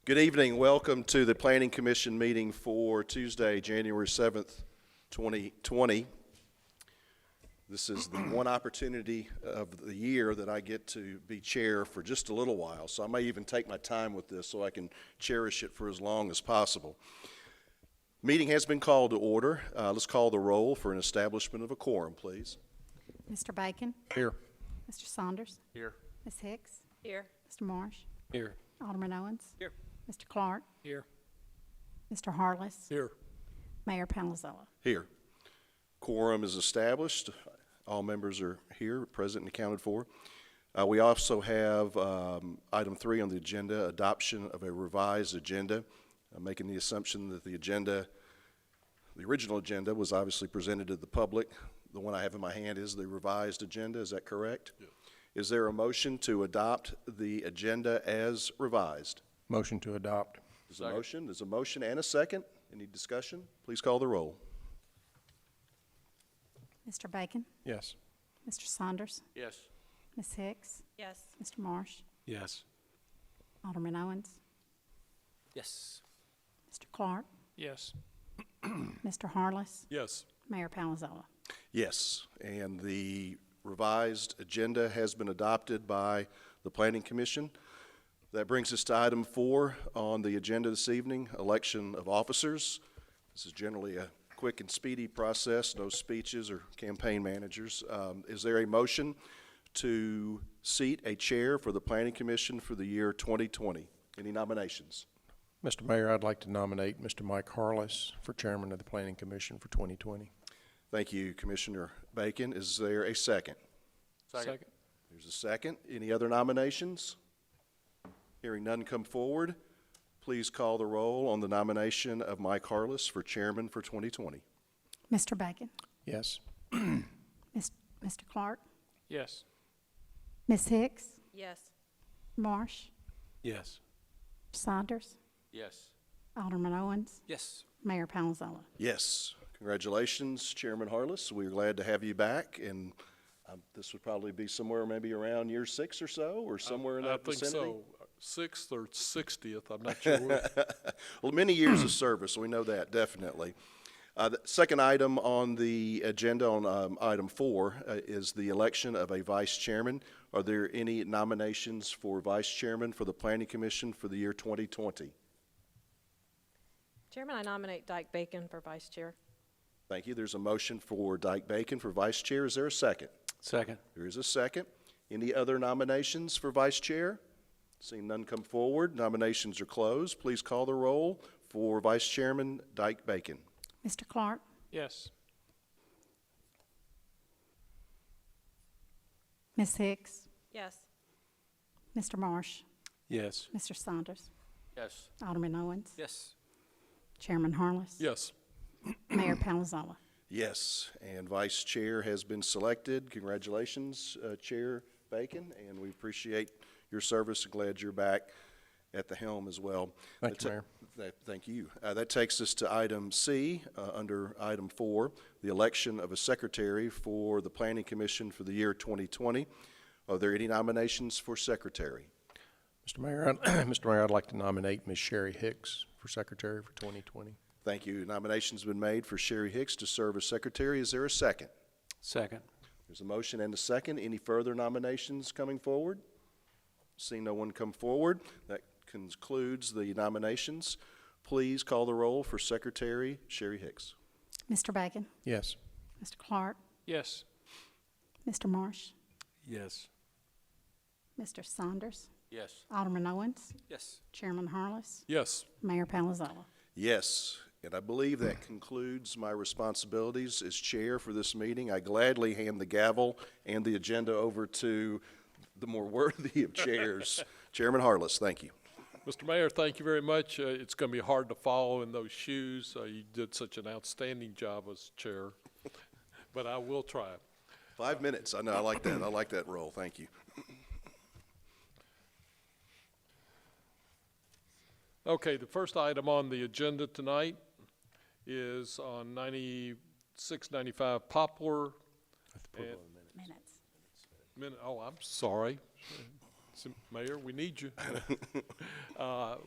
Good evening. Welcome to the Planning Commission meeting for Tuesday, January 7th, 2020. This is the one opportunity of the year that I get to be chair for just a little while, so I may even take my time with this so I can cherish it for as long as possible. Meeting has been called to order. Let's call the roll for an establishment of a quorum, please. Mr. Bacon? Here. Mr. Saunders? Here. Ms. Hicks? Here. Mr. Marsh? Here. Alderman Owens? Here. Mr. Clark? Here. Mr. Harless? Here. Mayor Palazzolo? Here. Quorum is established. All members are here, present and accounted for. We also have item 3 on the agenda, adoption of a revised agenda. I'm making the assumption that the original agenda was obviously presented to the public. The one I have in my hand is the revised agenda. Is that correct? Yes. Is there a motion to adopt the agenda as revised? Motion to adopt. There's a motion and a second. Any discussion? Please call the roll. Mr. Bacon? Yes. Mr. Saunders? Yes. Ms. Hicks? Yes. Mr. Marsh? Yes. Alderman Owens? Yes. Mr. Clark? Yes. Mr. Harless? Yes. Mayor Palazzolo? Yes, and the revised agenda has been adopted by the Planning Commission. That brings us to item 4 on the agenda this evening, election of officers. This is generally a quick and speedy process, no speeches or campaign managers. Is there a motion to seat a chair for the Planning Commission for the year 2020? Any nominations? Mr. Mayor, I'd like to nominate Mr. Mike Harless for chairman of the Planning Commission for 2020. Thank you, Commissioner Bacon. Is there a second? Second. There's a second. Any other nominations? Hearing none come forward, please call the roll on the nomination of Mike Harless for chairman for 2020. Mr. Bacon? Yes. Mr. Clark? Yes. Ms. Hicks? Yes. Marsh? Yes. Saunders? Yes. Alderman Owens? Yes. Mayor Palazzolo? Yes. Congratulations, Chairman Harless. We're glad to have you back, and this would probably be somewhere maybe around year 6 or so, or somewhere in that vicinity. I think so. 6th or 60th, I'm not sure which. Well, many years of service, we know that, definitely. The second item on the agenda on item 4 is the election of a vice chairman. Are there any nominations for vice chairman for the Planning Commission for the year 2020? Chairman, I nominate Dyke Bacon for vice chair. Thank you. There's a motion for Dyke Bacon for vice chair. Is there a second? Second. There is a second. Any other nominations for vice chair? Seeing none come forward, nominations are closed. Please call the roll for Vice Chairman Dyke Bacon. Mr. Clark? Yes. Ms. Hicks? Yes. Mr. Marsh? Yes. Mr. Saunders? Yes. Alderman Owens? Yes. Chairman Harless? Yes. Mayor Palazzolo? Yes, and Vice Chair has been selected. Congratulations, Chair Bacon, and we appreciate your service. Glad you're back at the helm as well. Thank you, Mayor. Thank you. That takes us to item C under item 4, the election of a secretary for the Planning Commission for the year 2020. Are there any nominations for secretary? Mr. Mayor, Mr. Mayor, I'd like to nominate Ms. Sherry Hicks for secretary for 2020. Thank you. Nominations have been made for Sherry Hicks to serve as secretary. Is there a second? Second. There's a motion and a second. Any further nominations coming forward? Seeing no one come forward, that concludes the nominations. Please call the roll for Secretary Sherry Hicks. Mr. Bacon? Yes. Mr. Clark? Yes. Mr. Marsh? Yes. Mr. Saunders? Yes. Alderman Owens? Yes. Chairman Harless? Yes. Mayor Palazzolo? Yes, and I believe that concludes my responsibilities as chair for this meeting. I gladly hand the gavel and the agenda over to the more worthy of chairs. Chairman Harless, thank you. Mr. Mayor, thank you very much. It's going to be hard to follow in those shoes. You did such an outstanding job as chair, but I will try. 5 minutes. I know. I like that. I like that role. Thank you. Okay, the first item on the agenda tonight is on 9695 Poplar. Minutes. Oh, I'm sorry. Mayor, we need you.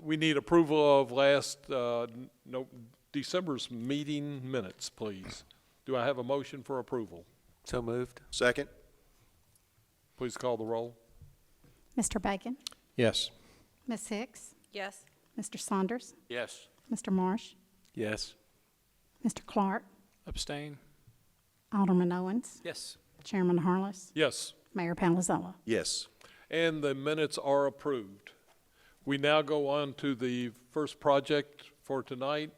We need approval of December's meeting minutes, please. Do I have a motion for approval? So moved. Second? Please call the roll. Mr. Bacon? Yes. Ms. Hicks? Yes. Mr. Saunders? Yes. Mr. Marsh? Yes. Mr. Clark? Abstain. Alderman Owens? Yes. Chairman Harless? Yes. Mayor Palazzolo? Yes. And the minutes are approved. We now go on to the first project for tonight.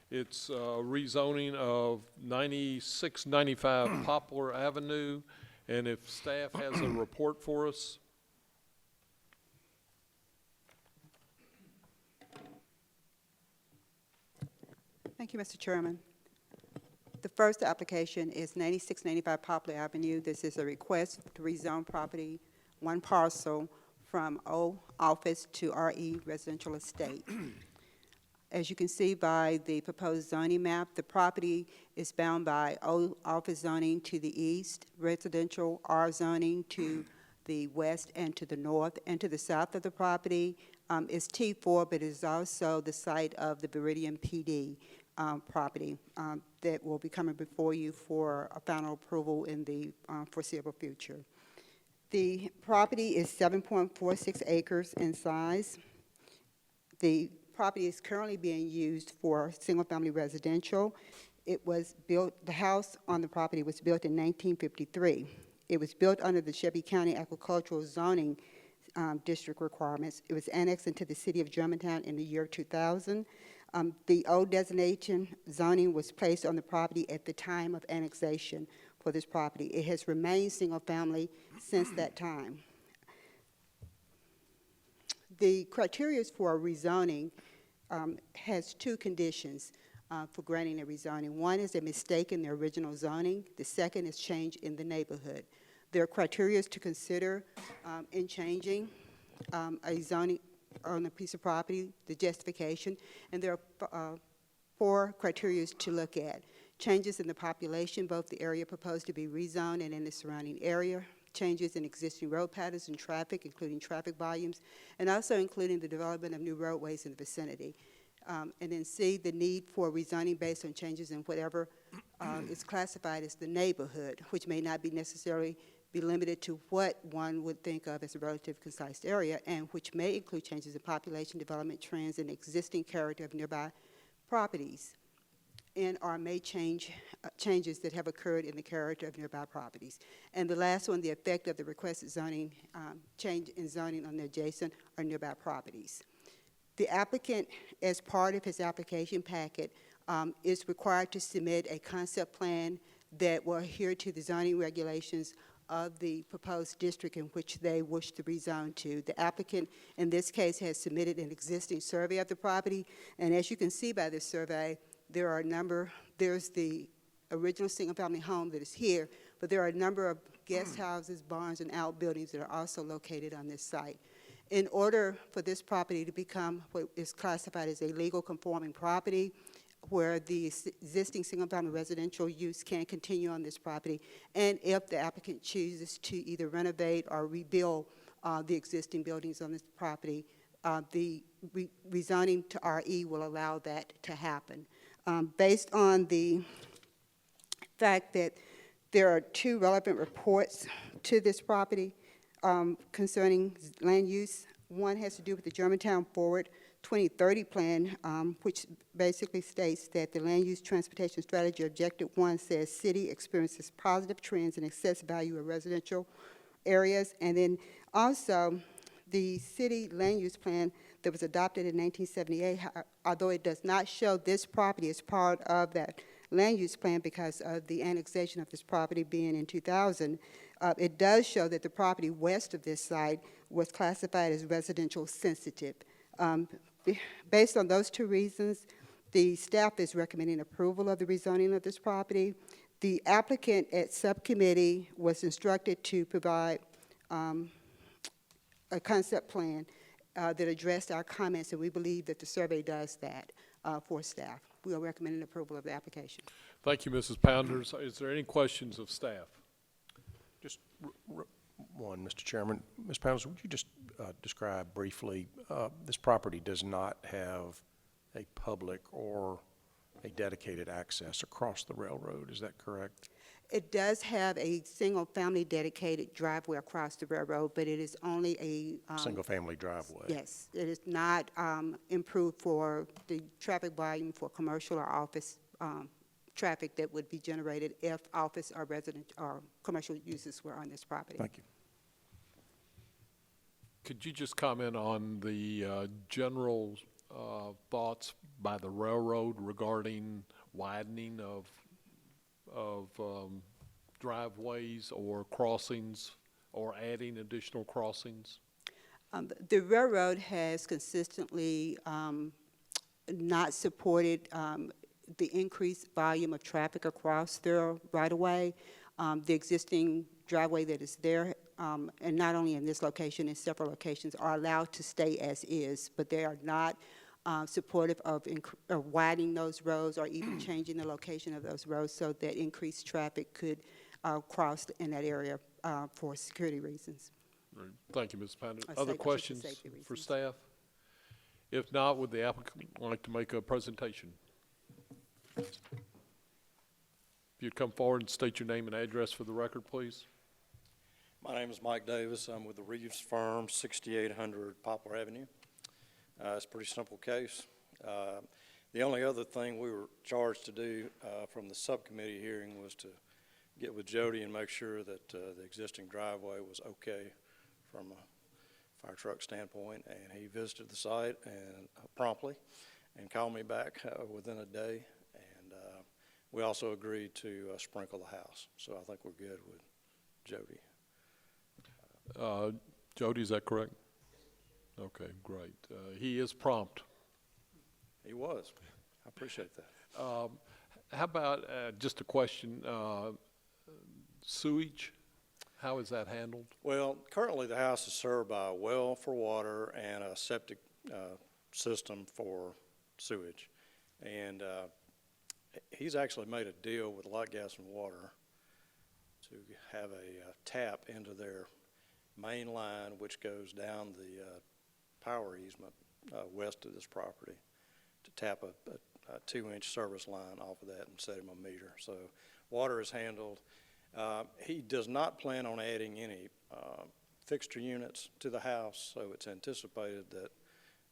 It's rezoning of 9695 Poplar Avenue. And if staff has a report for us. Thank you, Mr. Chairman. The first application is 9695 Poplar Avenue. This is a request to rezone property, one parcel, from O office to RE residential estate. As you can see by the proposed zoning map, the property is bound by O office zoning to the east, residential R zoning to the west and to the north, and to the south of the property is T4, but it is also the site of the Viridian PD property that will be coming before you for a final approval in the foreseeable future. The property is 7.46 acres in size. The property is currently being used for single-family residential. It was built, the house on the property was built in 1953. It was built under the Shelby County Agricultural Zoning District requirements. It was annexed into the city of Germantown in the year 2000. The old designation zoning was placed on the property at the time of annexation for this property. It has remained single-family since that time. The criteria for a rezoning has two conditions for granting a rezoning. One is a mistake in the original zoning. The second is change in the neighborhood. There are criteria to consider in changing a zoning on a piece of property, the justification, and there are 4 criteria to look at. Changes in the population, both the area proposed to be rezoned and in the surrounding area, changes in existing road patterns and traffic, including traffic volumes, and also including the development of new roadways in the vicinity. And then C, the need for rezoning based on changes in whatever is classified as the neighborhood, which may not be necessarily be limited to what one would think of as a relative concise area, and which may include changes in population development trends and existing character of nearby properties, and or may changes that have occurred in the character of nearby properties. And the last one, the effect of the requested zoning, change in zoning on the adjacent or nearby properties. The applicant, as part of his application packet, is required to submit a concept plan that will adhere to the zoning regulations of the proposed district in which they wish to rezone to. The applicant, in this case, has submitted an existing survey of the property, and as you can see by this survey, there are a number, there's the original single-family home that is here, but there are a number of guest houses, barns, and outbuildings that are also located on this site. In order for this property to become what is classified as a legal conforming property, where the existing single-family residential use can continue on this property, and if the applicant chooses to either renovate or rebuild the existing buildings on this property, the rezoning to RE will allow that to happen. Based on the fact that there are 2 relevant reports to this property concerning land use. One has to do with the Germantown Forward 2030 plan, which basically states that the land use transportation strategy objective 1 says city experiences positive trends in excess value of residential areas. And then also the city land use plan that was adopted in 1978, although it does not show this property as part of that land use plan because of the annexation of this property being in 2000, it does show that the property west of this site was classified as residential sensitive. Based on those 2 reasons, the staff is recommending approval of the rezoning of this property. The applicant at subcommittee was instructed to provide a concept plan that addressed our comments, and we believe that the survey does that for staff. We are recommending approval of the application. Thank you, Mrs. Pounders. Is there any questions of staff? Just one, Mr. Chairman. Ms. Pounds, would you just describe briefly, this property does not have a public or a dedicated access across the railroad, is that correct? It does have a single-family dedicated driveway across the railroad, but it is only a. Single-family driveway? Yes, it is not improved for the traffic volume for commercial or office traffic that would be generated if office or resident or commercial uses were on this property. Thank you. Could you just comment on the general thoughts by the railroad regarding widening of driveways or crossings or adding additional crossings? The railroad has consistently not supported the increased volume of traffic across their right-of-way. The existing driveway that is there, and not only in this location, in several locations, are allowed to stay as is, but they are not supportive of widening those roads or even changing the location of those roads so that increased traffic could cross in that area for security reasons. Right. Thank you, Ms. Panda. Or Other just for questions safety for reasons. staff? If not, would the applicant like to make a presentation? If you'd come forward and state your name and address for the record, please. My name is Mike Davis. I'm with the Reeves Firm, 6800 Poplar Avenue. It's a pretty simple case. The only other thing we were charged to do from the subcommittee hearing was to get with Jody and make sure that the existing driveway was okay from a fire truck standpoint, and he visited the site and promptly and called me back within a day, and we also agreed to sprinkle the house. So I think we're good with Jody. Jody, is that correct? Okay, great. He is prompt. He was. I appreciate that. How about, just a question, sewage? How is that handled? Well, currently the house is served by a well for water and a septic system for sewage. And he's actually made a deal with Light, Gas, and Water to have a tap into their main line, which goes down the power easement west of this property, to tap a 2-inch service line off of that and set him a meter. So water is handled. He does not plan on adding any fixture units to the house, so it's anticipated that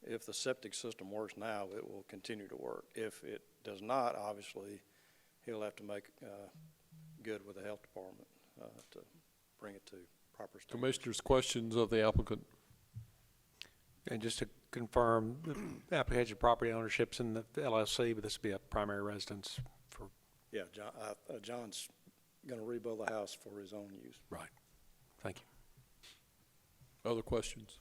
if the septic system works now, it will continue to work. If it does not, obviously, he'll have to make good with the health department to bring it to proper standards. Commissioners, questions of the applicant? And just to confirm, the application property ownership's in the LLC, but this would be a primary residence for. Yeah, John's going to rebuild the house for his own use. Right. Thank you. Other questions?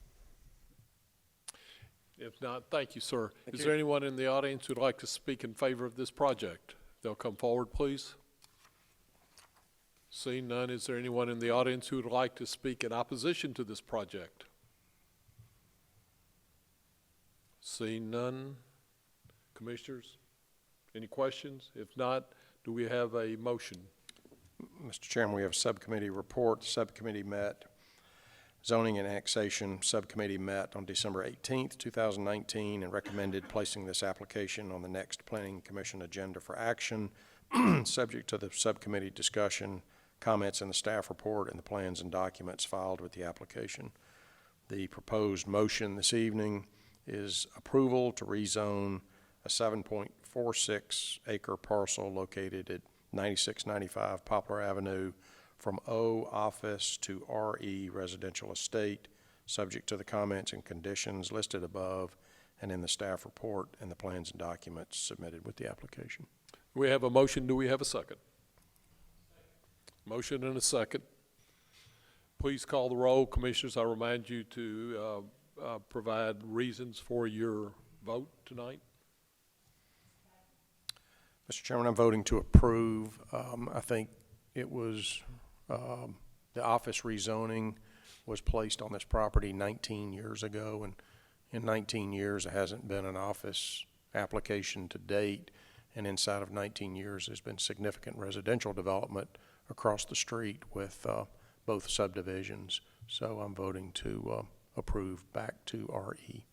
If not, thank you, sir. Thank Is you. there anyone in the audience who'd like to speak in favor of this project? They'll come forward, please. Seeing none, is there anyone in the audience who would like to speak in opposition to this project? Seeing none. Commissioners, any questions? If not, do we have a motion? Mr. Chairman, we have a subcommittee report. The subcommittee met, Zoning and Annexation Subcommittee met on December 18th, 2019, and recommended placing this application on the next Planning Commission agenda for action, subject to the subcommittee discussion, comments in the staff report, and the plans and documents filed with the application. The proposed motion this evening is approval to rezone a 7.46 acre parcel located at 9695 Poplar Avenue from O office to RE residential estate, subject to the comments and conditions listed above and in the staff report and the plans and documents submitted with the application. We have a motion. Do we have a second? Motion and a second. Please call the roll. Commissioners, I remind you to provide reasons for your vote tonight. Mr. Chairman, I'm voting to approve. I think it was, the office rezoning was placed on this property 19 years ago, and in 19 years, there hasn't been an office application to date, and inside of 19 years, there's been significant residential development across the street with both subdivisions. So I'm voting to approve back to RE.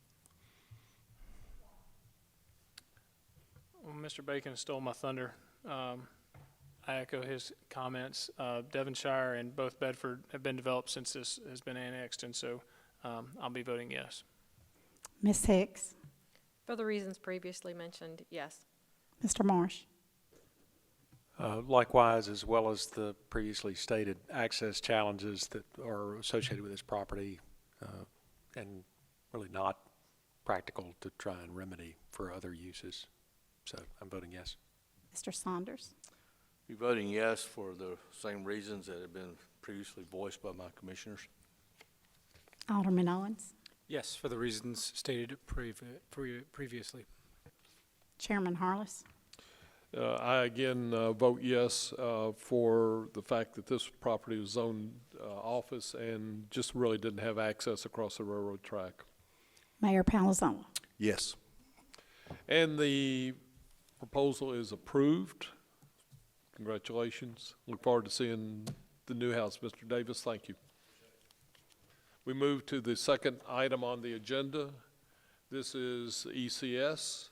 Well, Mr. Bacon stole my thunder. I echo his comments. Devonshire and both Bedford have been developed since this has been annexed, and so I'll be voting yes. Ms. Hicks, For the reasons previously mentioned, yes. Mr. Marsh, Likewise, as well as the previously stated access challenges that are associated with this property, and really not practical to try and remedy for other uses. So I'm voting yes. Mr. Saunders, Be voting yes for the same reasons that have been previously voiced by my commissioners. Alderman Owens, Yes, for the reasons stated previously. Chairman Harless. I again vote yes for the fact that this property was zoned office and just really didn't have access across the railroad track. Mayor Palazzola. Yes. And the proposal is approved. Congratulations. Look forward to seeing the new house. Mr. Davis, thank you. We move to the second item on the agenda. This is ECS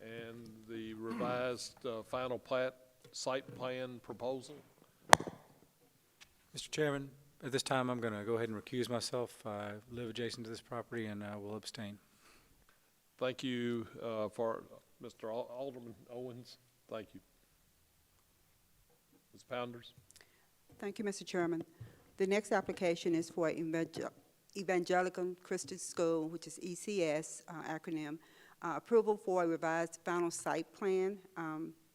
and the revised final plat site plan proposal. Mr. Chairman, at this time, I'm going to go ahead and recuse myself. I live adjacent to this property and I will abstain. Thank you for Mr. Alderman Owens. Thank you. Ms. Pounders? Thank you, Mr. Chairman. The next application is for Evangelical Christian School, which is ECS acronym, approval for a revised final site plan.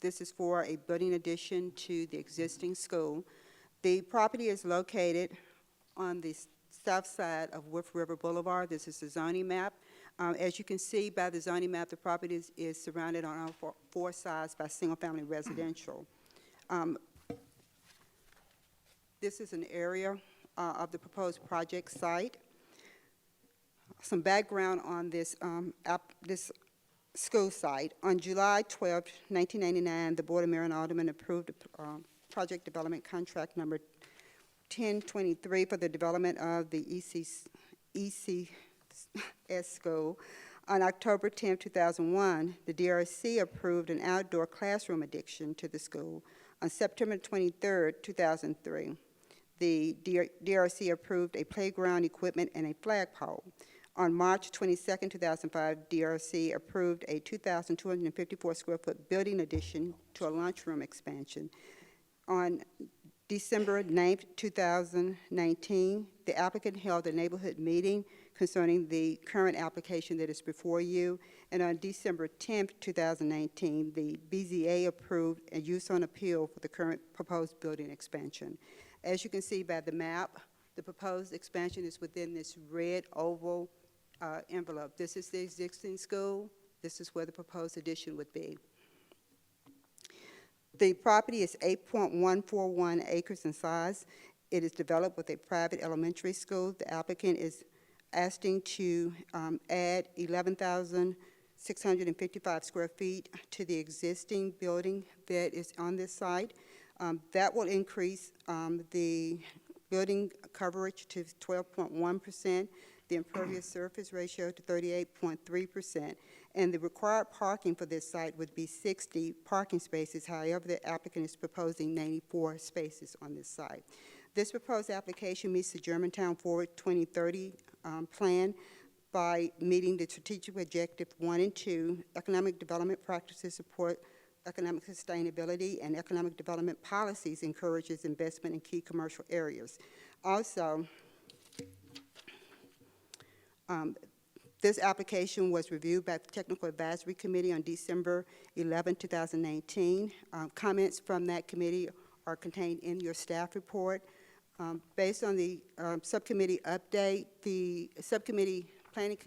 This is for a building addition to the existing school. The property is located on the south side of Wolf River Boulevard. This is the zoning map. As you can see by the zoning map, the property is surrounded on all four sides by single-family residential. This is an area of the proposed project site. Some background on this this school site. On July 12, 1999, the Board of Mayor and Aldermen approved project development contract number 1023 for the development of the ECS school. On October 10, 2001, the DRC approved an outdoor classroom addition to the school. On September 23, 2003, the DRC approved a playground equipment and a flagpole. On March 22, 2005, DRC approved a 2,254 square foot building addition to a lunchroom expansion. On December 9, 2019, the applicant held a neighborhood meeting concerning the current application that is before you. And on December 10, 2019, the BZA approved a use on appeal for the current proposed building expansion. As you can see by the map, the proposed expansion is within this red oval envelope. This is the existing school. This is where the proposed addition would be. The property is 8.141 acres in size. It is developed with a private elementary school. The applicant is asking to add 11,655 square feet to the existing building that is on this site. That will increase the building coverage to 12.1%, the impervious surface ratio to 38.3%, and the required parking for this site would be 60 parking spaces. However, the applicant is proposing 94 spaces on this site. This proposed application meets the Germantown Forward 2030 plan by meeting the strategic objective 1 and 2, economic development practices support economic sustainability, and economic development policies encourages investment in key commercial areas. Also, this application was reviewed by the Technical Advisory Committee on December 11, 2019. Comments from that committee are contained in your staff report. Based on the subcommittee update, the Planning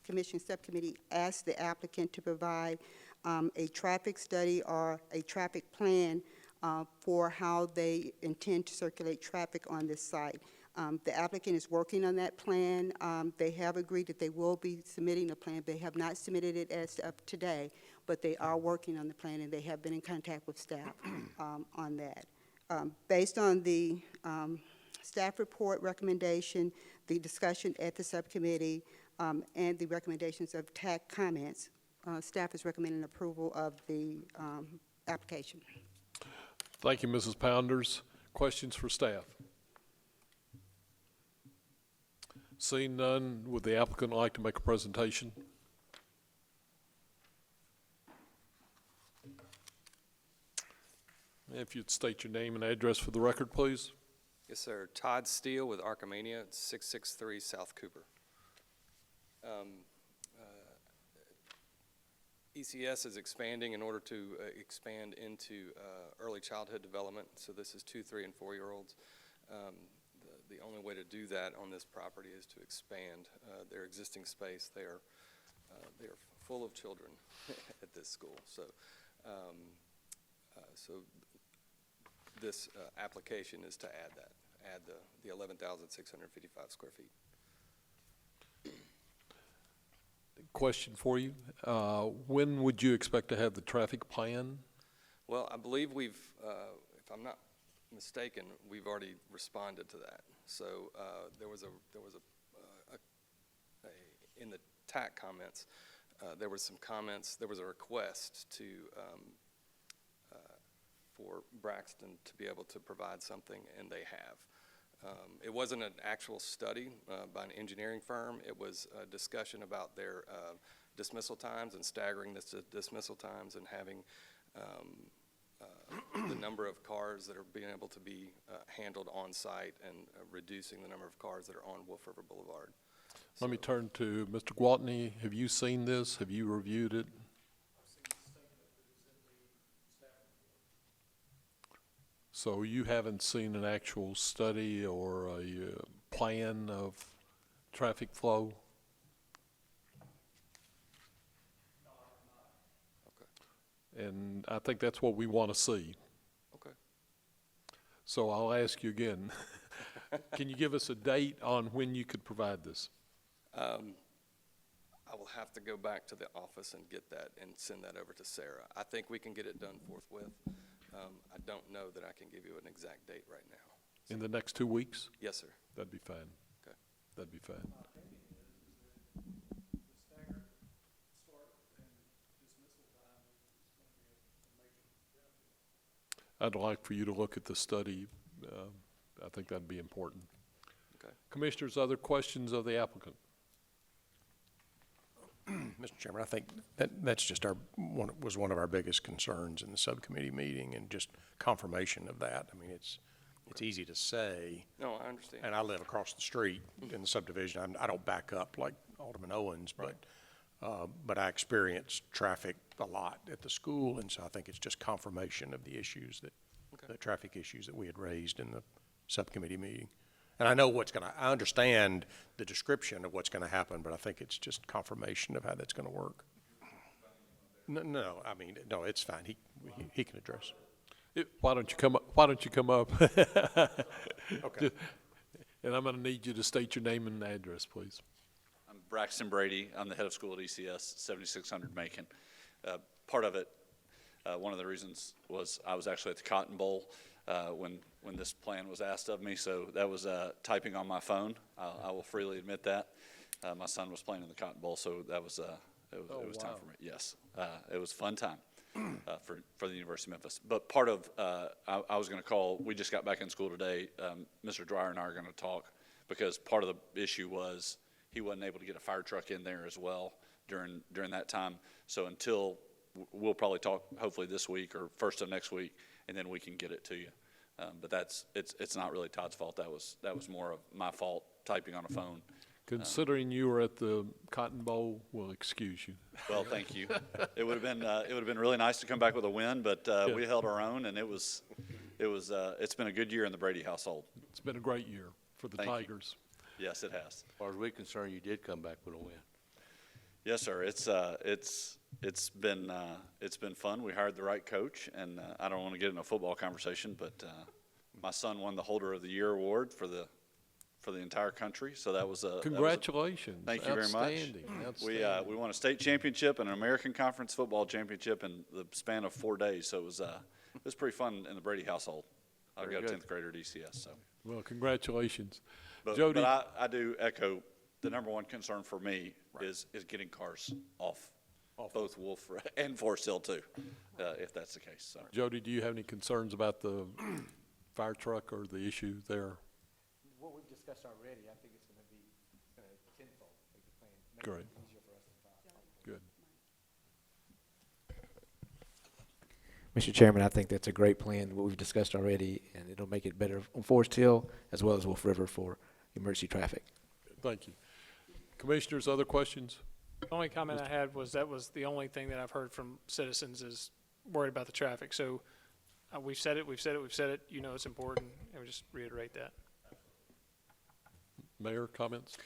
Commission subcommittee asked the applicant to provide a traffic study or a traffic plan for how they intend to circulate traffic on this site. The applicant is working on that plan. They have agreed that they will be submitting a plan. They have not submitted it as of today, but they are working on the plan, and they have been in contact with staff on that. Based on the Staff report recommendation, the discussion at the subcommittee, and the recommendations of TAC comments. Staff is recommending approval of the application. Thank you, Mrs. Pounders. Questions for staff? Seeing none, would the applicant like to make a presentation? If you'd state your name and address for the record, please. Yes, sir. Todd Steele with Archimania, 663 South Cooper. ECS is expanding in order to expand into early childhood development. So this is 2-, 3-, and 4-year-olds. The only way to do that on this property is to expand their existing space. They are full of children at this school. So, this application is to add the 11,655 square feet. Question for you. When would you expect to have the traffic plan? Well, I believe we've, if I'm not mistaken, we've already responded to that. So there was in the TAC comments, there were some comments. There was a request to for Braxton to be able to provide something, and they have. It wasn't an actual study by an engineering firm. It was a discussion about their dismissal times and staggering the dismissal times and having the number of cars that are being able to be handled on site and reducing the number of cars that are on Wolf River Boulevard. Let me turn to Mr. Gwaltney. Have you seen this? Have you reviewed it? So you haven't seen an actual study or a plan of traffic flow? Okay. And I think that's what we want to see. Okay. So I'll ask you again. Can you give us a date on when you could provide this? I will have to go back to the office and get that and send that over to Sarah. I think we can get it done forthwith. I don't know that I can give you an exact date right now. In the next 2 weeks? Yes, sir. That'd be fine. Okay. That'd be fine. I'd like for you to look at the study. I think that'd be important. Okay. Commissioners, other questions of the applicant? Mr. Chairman, I think that's just was one of our biggest concerns in the subcommittee meeting, and just confirmation of that. I mean, it's easy to say. No, I understand. And I live across the street in the subdivision. I don't back up like Alderman Owens, but I experience traffic a lot at the school, and so I think it's just confirmation of the issues the traffic issues that we had raised in the subcommittee meeting. And I know I understand the description of what's gonna happen, but I think it's just confirmation of how that's gonna work. No, I mean, no, it's fine. He can address. Why don't you come up? Why don't you come up? Okay. And I'm gonna need you to state your name and address, please. I'm Braxton Brady. I'm the head of school at ECS, 7600 Macon. Part of it, one of the reasons was I was actually at the Cotton Bowl when this plan was asked of me, so that was typing on my phone. I will freely admit that. My son was playing in the Cotton Bowl, so that was it was time for me. Yes, it was a fun time for the University of Memphis. But part of I was going to call. We just got back in school today. Mr. Dreyer and I are going to talk because part of the issue was he wasn't able to get a fire truck in there as well during that time. So until we'll probably talk hopefully this week or first of next week, and then we can get it to you. But it's not really Todd's fault. That was more of my fault typing on a phone. Considering you were at the Cotton Bowl, we'll excuse you. Well, thank you. It would have been really nice to come back with a win, but we held our own, and it's been a good year in the Brady household. It's been a great year for the Thank you. Tigers. Yes, it has. As far as we're concerned, you did come back with a win. Yes, sir. It's been fun. We hired the right coach, and I don't want to get in a football conversation, but my son won the Holder of the Year award for the entire country. So that was a Congratulations! Thank you very much. Outstanding. We won a state championship and an American Conference football championship in the span of 4 days. So it was pretty fun in the Brady household. I've got a 10th grader at ECS. So Well, congratulations. But, Jody? but I do echo, the number one concern for me is getting cars off both Wolf and Forest Hill too, if that's the case, so. Jody, do you have any concerns about the fire truck or the issue there? What we've discussed already, I think it's gonna be tenfold, make the plan, make Great. it easier for us to follow. Good. Mr. Chairman, I think that's a great plan, what we've discussed already, and it'll make it better on Forest Hill as well as Wolf River for emergency traffic. Thank you. Commissioners, other questions? The only comment I had was that was the only thing that I've heard from citizens is worried about the traffic. So we've said it, you know it's important, and we just reiterate that. Mayor, comments?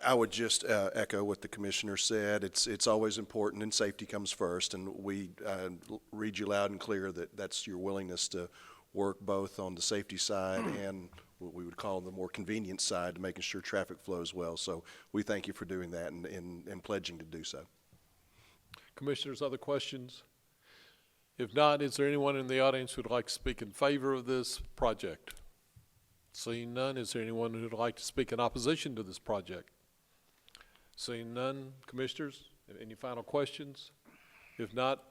I would just echo what the commissioner said. It's always important, and safety comes first, and we read you loud and clear that that's your willingness to work both on the safety side and what we would call the more convenient side to making sure traffic flows well. So we thank you for doing that and pledging to do so. Commissioners, other questions? If not, is there anyone in the audience who'd like to speak in favor of this project? Seeing none, is there anyone who'd like to speak in opposition to this project? Seeing none, commissioners, any final questions? If not,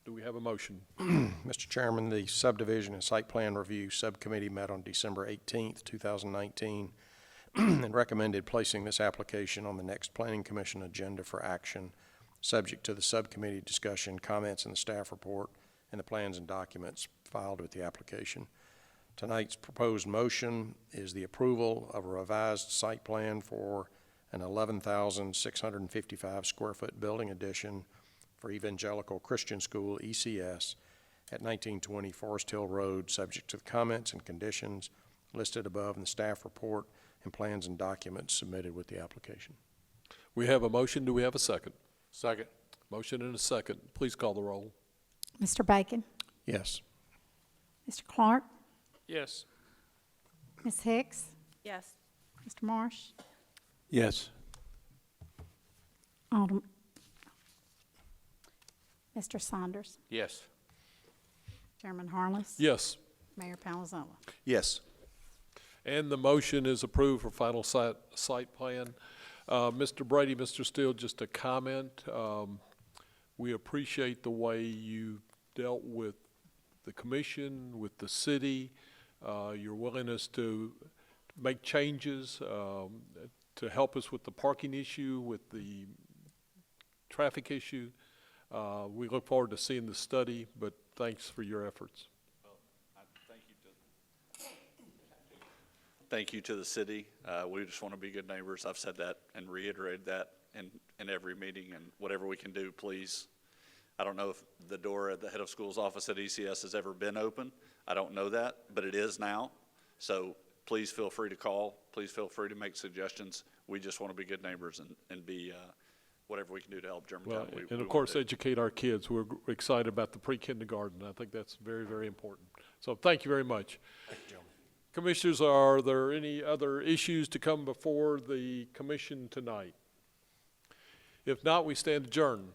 do we have a motion? Mr. Chairman, the Subdivision and Site Plan Review Subcommittee met on December 18th, 2019, and recommended placing this application on the next Planning Commission agenda for action, subject to the subcommittee discussion, comments in the staff report, and the plans and documents filed with the application. Tonight's proposed motion is the approval of a revised site plan for an 11,655 square foot building addition for Evangelical Christian School, ECS, at 1920 Forest Hill Road, subject to the comments and conditions listed above in the staff report and plans and documents submitted with the application. We have a motion. Do we have a second? Second. Motion and a second. Please call the roll. Mr. Bacon? Yes. Mr. Clark? Yes. Ms. Hicks? Yes. Mr. Marsh? Yes. Mr. Saunders? Yes. Chairman Harless? Yes. Mayor Palazzola? Yes. And the motion is approved for final site plan. Mr. Brady, Mr. Steele, just a comment. We appreciate the way you dealt with the commission, with the city, your willingness to make changes, to help us with the parking issue, with the traffic issue. We look forward to seeing the study, but thanks for your efforts. Thank you to the city. We just want to be good neighbors. I've said that and reiterated that in every meeting, and whatever we can do, please. I don't know if the door at the head of school's office at ECS has ever been open. I don't know that, but it is now. So please feel free to call. Please feel free to make suggestions. We just want to be good neighbors and be whatever we can do to help Germantown. Well, and of course, educate our kids. We're excited about the pre-kindergarten. I think that's very, very important. So thank you very much. Thank you, gentlemen. Commissioners, are there any other issues to come before the commission tonight? If not, we stand adjourned.